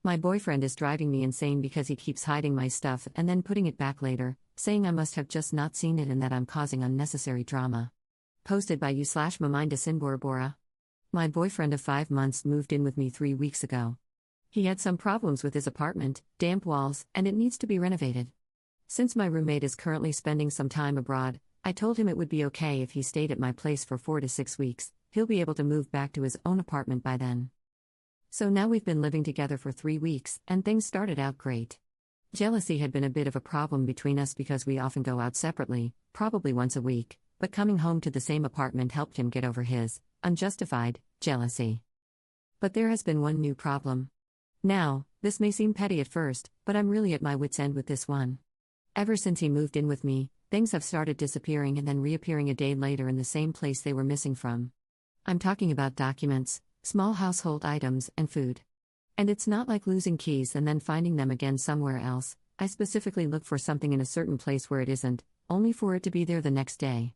My boyfriend is driving me insane because he keeps hiding my stuff and then putting it back later, saying I must have just not seen it and that I'm causing unnecessary drama. Posted by you/Maminda Sinborbora. My boyfriend of 5 months moved in with me 3 weeks ago. He had some problems with his apartment, damp walls, and it needs to be renovated. Since my roommate is currently spending some time abroad, I told him it would be okay if he stayed at my place for 4 to 6 weeks, he'll be able to move back to his own apartment by then. So now we've been living together for 3 weeks, and things started out great. Jealousy had been a bit of a problem between us because we often go out separately, probably once a week, but coming home to the same apartment helped him get over his unjustified jealousy. But there has been one new problem. Now, this may seem petty at first, but I'm really at my wit's end with this one. Ever since he moved in with me, things have started disappearing and then reappearing a day later in the same place they were missing from. I'm talking about documents, small household items, and food. And it's not like losing keys and then finding them again somewhere else. I specifically look for something in a certain place where it isn't, only for it to be there the next day.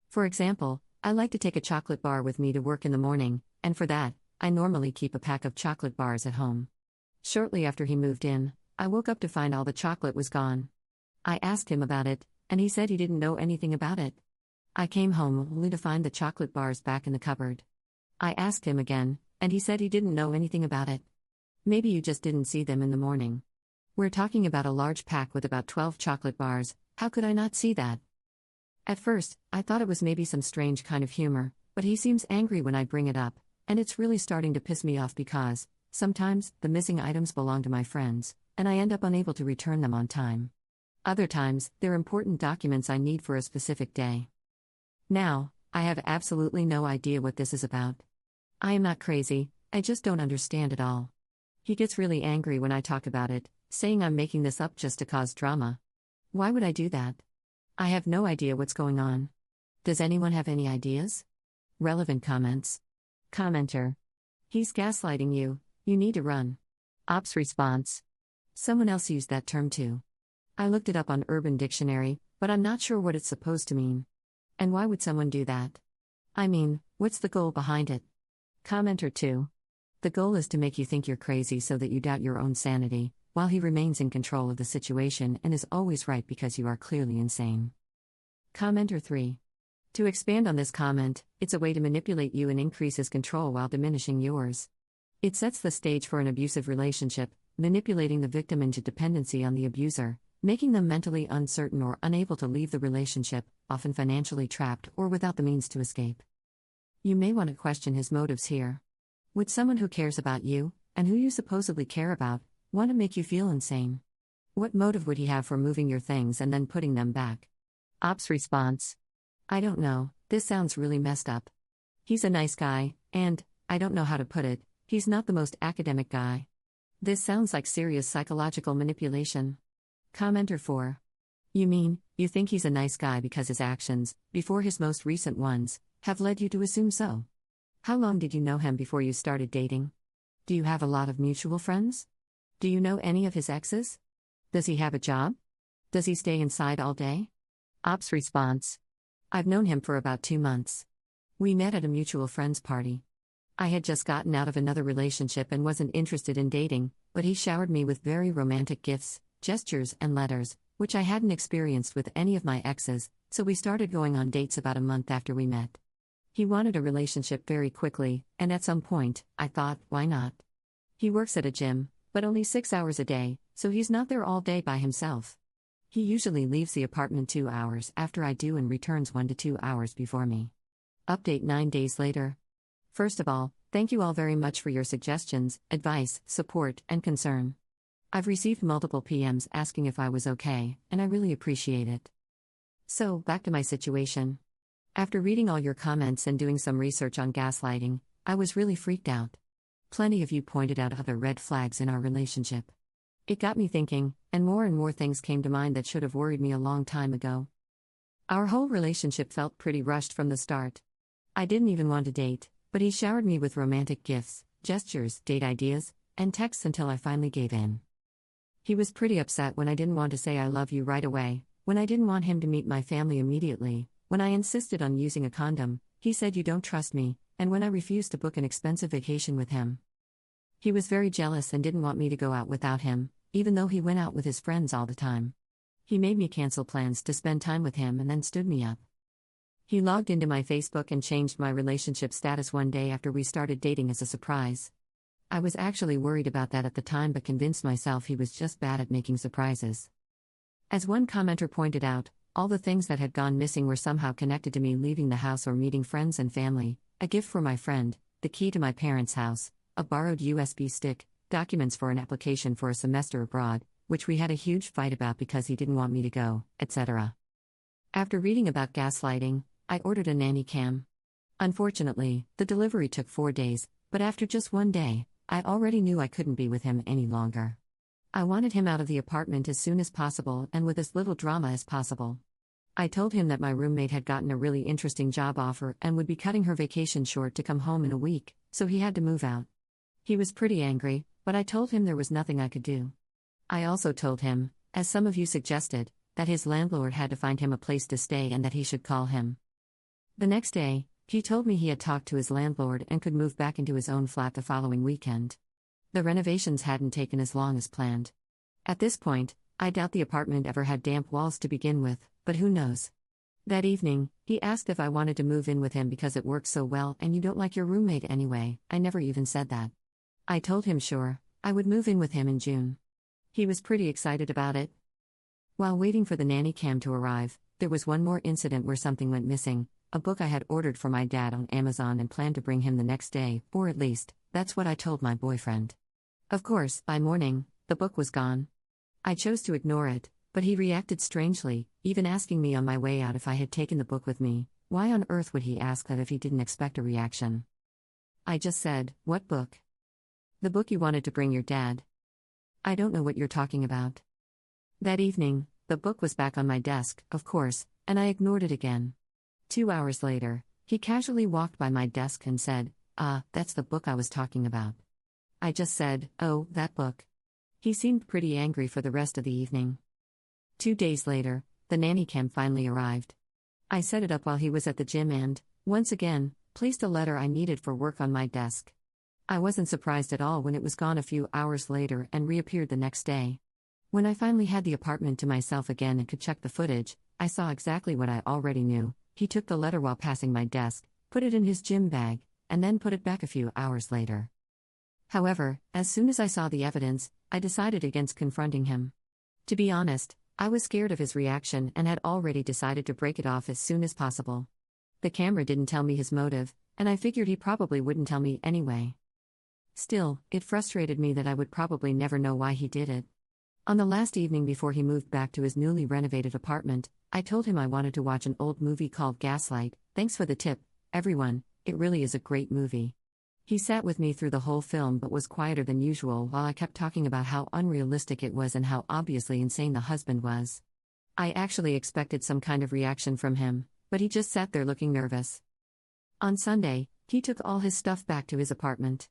For example, I like to take a chocolate bar with me to work in the morning, and for that, I normally keep a pack of chocolate bars at home. Shortly after he moved in, I woke up to find all the chocolate was gone. I asked him about it, and he said he didn't know anything about it. I came home only to find the chocolate bars back in the cupboard. I asked him again, and he said he didn't know anything about it. Maybe you just didn't see them in the morning. We're talking about a large pack with about 12 chocolate bars, how could I not see that? At first, I thought it was maybe some strange kind of humor, but he seems angry when I bring it up, and it's really starting to piss me off because, sometimes, the missing items belong to my friends, and I end up unable to return them on time. Other times, they're important documents I need for a specific day. Now, I have absolutely no idea what this is about. I am not crazy, I just don't understand it all. He gets really angry when I talk about it, saying I'm making this up just to cause drama. Why would I do that? I have no idea what's going on. Does anyone have any ideas? Relevant comments. Commenter. He's gaslighting you, you need to run. Ops response. Someone else used that term too. I looked it up on Urban Dictionary, but I'm not sure what it's supposed to mean. And why would someone do that? I mean, what's the goal behind it? Commenter 2. The goal is to make you think you're crazy so that you doubt your own sanity, while he remains in control of the situation and is always right because you are clearly insane. Commenter 3. To expand on this comment, it's a way to manipulate you and increase his control while diminishing yours. It sets the stage for an abusive relationship, manipulating the victim into dependency on the abuser, making them mentally uncertain or unable to leave the relationship, often financially trapped or without the means to escape. You may want to question his motives here. Would someone who cares about you, and who you supposedly care about, want to make you feel insane? What motive would he have for moving your things and then putting them back? Ops response. I don't know, this sounds really messed up. He's a nice guy, and, I don't know how to put it, he's not the most academic guy. This sounds like serious psychological manipulation. Commenter 4. You mean, you think he's a nice guy because his actions, before his most recent ones, have led you to assume so? How long did you know him before you started dating? Do you have a lot of mutual friends? Do you know any of his exes? Does he have a job? Does he stay inside all day? Ops response. I've known him for about 2 months. We met at a mutual friends party. I had just gotten out of another relationship and wasn't interested in dating, but he showered me with very romantic gifts, gestures, and letters, which I hadn't experienced with any of my exes, so we started going on dates about a month after we met. He wanted a relationship very quickly, and at some point, I thought, why not? He works at a gym, but only 6 hours a day, so he's not there all day by himself. He usually leaves the apartment 2 hours after I do and returns 1 to 2 hours before me. Update 9 days later. First of all, thank you all very much for your suggestions, advice, support, and concern. I've received multiple PMs asking if I was okay, and I really appreciate it. So, back to my situation. After reading all your comments and doing some research on gaslighting, I was really freaked out. Plenty of you pointed out other red flags in our relationship. It got me thinking, and more things came to mind that should have worried me a long time ago. Our whole relationship felt pretty rushed from the start. I didn't even want to date, but he showered me with romantic gifts, gestures, date ideas, and texts until I finally gave in. He was pretty upset when I didn't want to say I love you right away, when I didn't want him to meet my family immediately, when I insisted on using a condom, he said you don't trust me, and when I refused to book an expensive vacation with him. He was very jealous and didn't want me to go out without him, even though he went out with his friends all the time. He made me cancel plans to spend time with him and then stood me up. He logged into my Facebook and changed my relationship status one day after we started dating as a surprise. I was actually worried about that at the time but convinced myself he was just bad at making surprises. As one commenter pointed out, all the things that had gone missing were somehow connected to me leaving the house or meeting friends and family: a gift for my friend, the key to my parents' house, a borrowed USB stick, documents for an application for a semester abroad, which we had a huge fight about because he didn't want me to go, etc. After reading about gaslighting, I ordered a nanny cam. Unfortunately, the delivery took 4 days, but after just one day, I already knew I couldn't be with him any longer. I wanted him out of the apartment as soon as possible and with as little drama as possible. I told him that my roommate had gotten a really interesting job offer and would be cutting her vacation short to come home in a week, so he had to move out. He was pretty angry, but I told him there was nothing I could do. I also told him, as some of you suggested, that his landlord had to find him a place to stay and that he should call him. The next day, he told me he had talked to his landlord and could move back into his own flat the following weekend. The renovations hadn't taken as long as planned. At this point, I doubt the apartment ever had damp walls to begin with, but who knows? That evening, he asked if I wanted to move in with him because it works so well and you don't like your roommate anyway. I never even said that. I told him sure, I would move in with him in June. He was pretty excited about it. While waiting for the nanny cam to arrive, there was one more incident where something went missing: a book I had ordered for my dad on Amazon and planned to bring him the next day, or at least, that's what I told my boyfriend. Of course, by morning, the book was gone. I chose to ignore it, but he reacted strangely, even asking me on my way out if I had taken the book with me. Why on earth would he ask that if he didn't expect a reaction? I just said, "What book?" "The book you wanted to bring your dad." "I don't know what you're talking about." That evening, the book was back on my desk, of course, and I ignored it again. 2 hours later, he casually walked by my desk and said, "That's the book I was talking about." I just said, "Oh, that book." He seemed pretty angry for the rest of the evening. 2 days later, the nanny cam finally arrived. I set it up while he was at the gym and, once again, placed a letter I needed for work on my desk. I wasn't surprised at all when it was gone a few hours later and reappeared the next day. When I finally had the apartment to myself again and could check the footage, I saw exactly what I already knew. He took the letter while passing my desk, put it in his gym bag, and then put it back a few hours later. However, as soon as I saw the evidence, I decided against confronting him. To be honest, I was scared of his reaction and had already decided to break it off as soon as possible. The camera didn't tell me his motive, and I figured he probably wouldn't tell me anyway. Still, it frustrated me that I would probably never know why he did it. On the last evening before he moved back to his newly renovated apartment, I told him I wanted to watch an old movie called Gaslight. Thanks for the tip, everyone, it really is a great movie. He sat with me through the whole film but was quieter than usual while I kept talking about how unrealistic it was and how obviously insane the husband was. I actually expected some kind of reaction from him, but he just sat there looking nervous. On Sunday, he took all his stuff back to his apartment.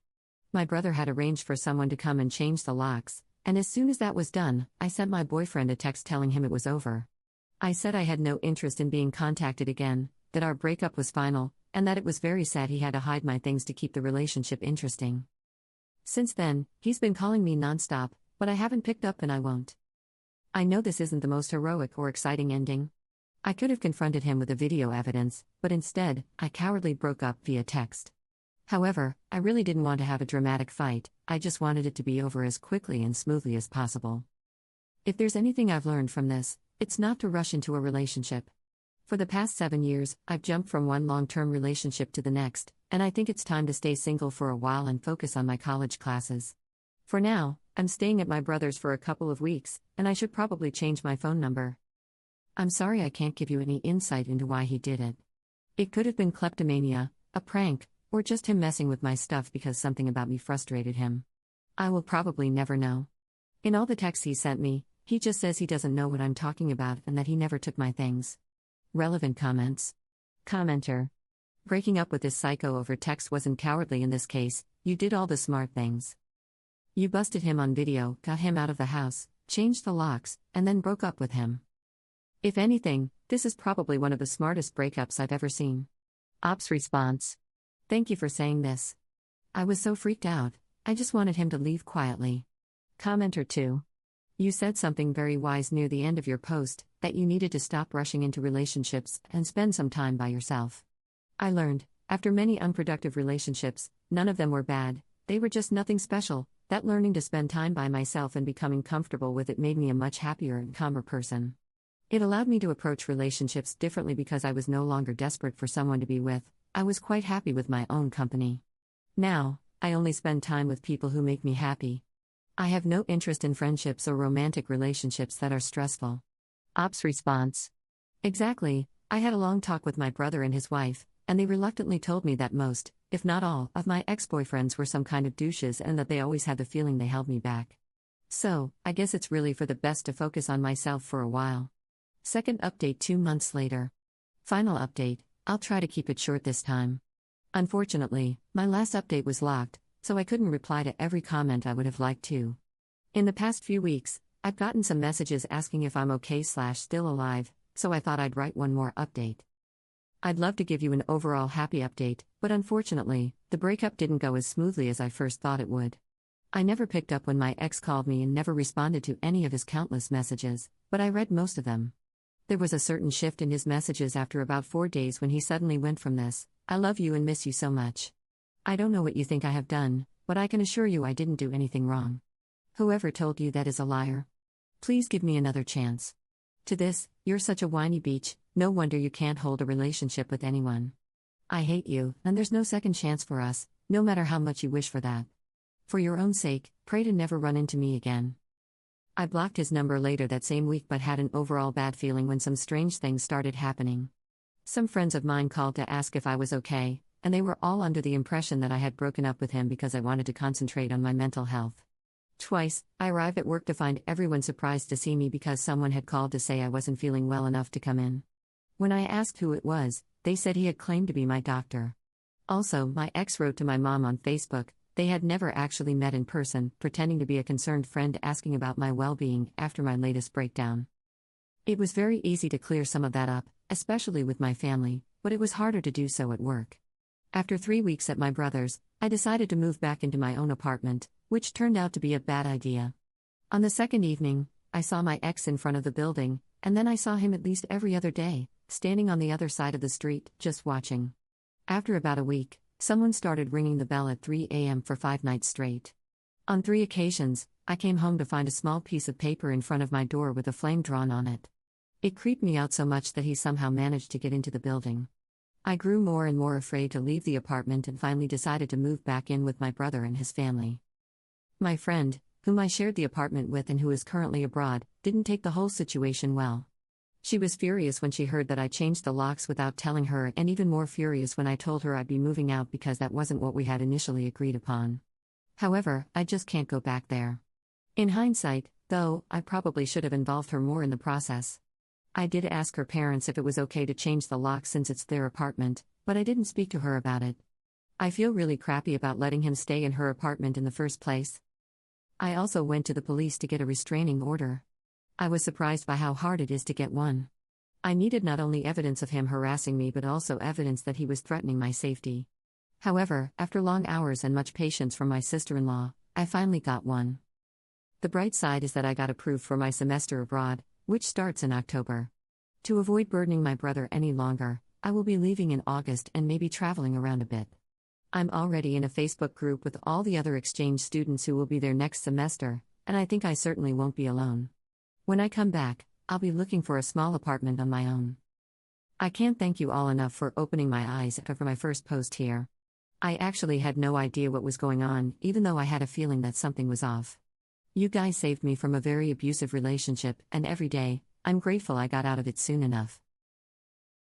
My brother had arranged for someone to come and change the locks, and as soon as that was done, I sent my boyfriend a text telling him it was over. I said I had no interest in being contacted again, that our breakup was final, and that it was very sad he had to hide my things to keep the relationship interesting. Since then, he's been calling me nonstop, but I haven't picked up and I won't. I know this isn't the most heroic or exciting ending. I could have confronted him with the video evidence, but instead, I cowardly broke up via text. However, I really didn't want to have a dramatic fight, I just wanted it to be over as quickly and smoothly as possible. If there's anything I've learned from this, it's not to rush into a relationship. For the past 7 years, I've jumped from one long-term relationship to the next, and I think it's time to stay single for a while and focus on my college classes. For now, I'm staying at my brother's for a couple of weeks, and I should probably change my phone number. I'm sorry I can't give you any insight into why he did it. It could have been kleptomania, a prank, or just him messing with my stuff because something about me frustrated him. I will probably never know. In all the texts he sent me, he just says he doesn't know what I'm talking about and that he never took my things. Relevant comments. Commenter. Breaking up with this psycho over text wasn't cowardly in this case, you did all the smart things. You busted him on video, got him out of the house, changed the locks, and then broke up with him. If anything, this is probably one of the smartest breakups I've ever seen. Ops response. Thank you for saying this. I was so freaked out, I just wanted him to leave quietly. Commenter 2. You said something very wise near the end of your post, that you needed to stop rushing into relationships and spend some time by yourself. I learned, after many unproductive relationships, none of them were bad, they were just nothing special, that learning to spend time by myself and becoming comfortable with it made me a much happier and calmer person. It allowed me to approach relationships differently because I was no longer desperate for someone to be with, I was quite happy with my own company. Now, I only spend time with people who make me happy. I have no interest in friendships or romantic relationships that are stressful. Ops response. Exactly, I had a long talk with my brother and his wife, and they reluctantly told me that most, if not all, of my ex-boyfriends were some kind of douches and that they always had the feeling they held me back. So, I guess it's really for the best to focus on myself for a while. Second update 2 months later. Final update, I'll try to keep it short this time. Unfortunately, my last update was locked, so I couldn't reply to every comment I would have liked to. In the past few weeks, I've gotten some messages asking if I'm okay/still alive, so I thought I'd write one more update. I'd love to give you an overall happy update, but unfortunately, the breakup didn't go as smoothly as I first thought it would. I never picked up when my ex called me and never responded to any of his countless messages, but I read most of them. There was a certain shift in his messages after about 4 days when he suddenly went from this, "I love you and miss you so much. I don't know what you think I have done, but I can assure you I didn't do anything wrong. Whoever told you that is a liar. Please give me another chance." To this, "You're such a whiny beach, no wonder you can't hold a relationship with anyone. I hate you, and there's no second chance for us, no matter how much you wish for that. For your own sake, pray to never run into me again." I blocked his number later that same week but had an overall bad feeling when some strange things started happening. Some friends of mine called to ask if I was okay, and they were all under the impression that I had broken up with him because I wanted to concentrate on my mental health. Twice, I arrived at work to find everyone surprised to see me because someone had called to say I wasn't feeling well enough to come in. When I asked who it was, they said he had claimed to be my doctor. Also, my ex wrote to my mom on Facebook. They had never actually met in person, pretending to be a concerned friend asking about my well-being after my latest breakdown. It was very easy to clear some of that up, especially with my family, but it was harder to do so at work. After 3 weeks at my brother's, I decided to move back into my own apartment, which turned out to be a bad idea. On the second evening, I saw my ex in front of the building, and then I saw him at least every other day, standing on the other side of the street, just watching. After about a week, someone started ringing the bell at 3 a.m. for 5 nights straight. On 3 occasions, I came home to find a small piece of paper in front of my door with a flame drawn on it. It creeped me out so much that he somehow managed to get into the building. I grew more and more afraid to leave the apartment and finally decided to move back in with my brother and his family. My friend, whom I shared the apartment with and who is currently abroad, didn't take the whole situation well. She was furious when she heard that I changed the locks without telling her, and even more furious when I told her I'd be moving out because that wasn't what we had initially agreed upon. However, I just can't go back there. In hindsight, though, I probably should have involved her more in the process. I did ask her parents if it was okay to change the lock since it's their apartment, but I didn't speak to her about it. I feel really crappy about letting him stay in her apartment in the first place. I also went to the police to get a restraining order. I was surprised by how hard it is to get one. I needed not only evidence of him harassing me but also evidence that he was threatening my safety. However, after long hours and much patience from my sister-in-law, I finally got one. The bright side is that I got approved for my semester abroad, which starts in October. To avoid burdening my brother any longer, I will be leaving in August and maybe traveling around a bit. I'm already in a Facebook group with all the other exchange students who will be there next semester, and I think I certainly won't be alone. When I come back, I'll be looking for a small apartment on my own. I can't thank you all enough for opening my eyes after my first post here. I actually had no idea what was going on, even though I had a feeling that something was off. You guys saved me from a very abusive relationship, and every day, I'm grateful I got out of it soon enough.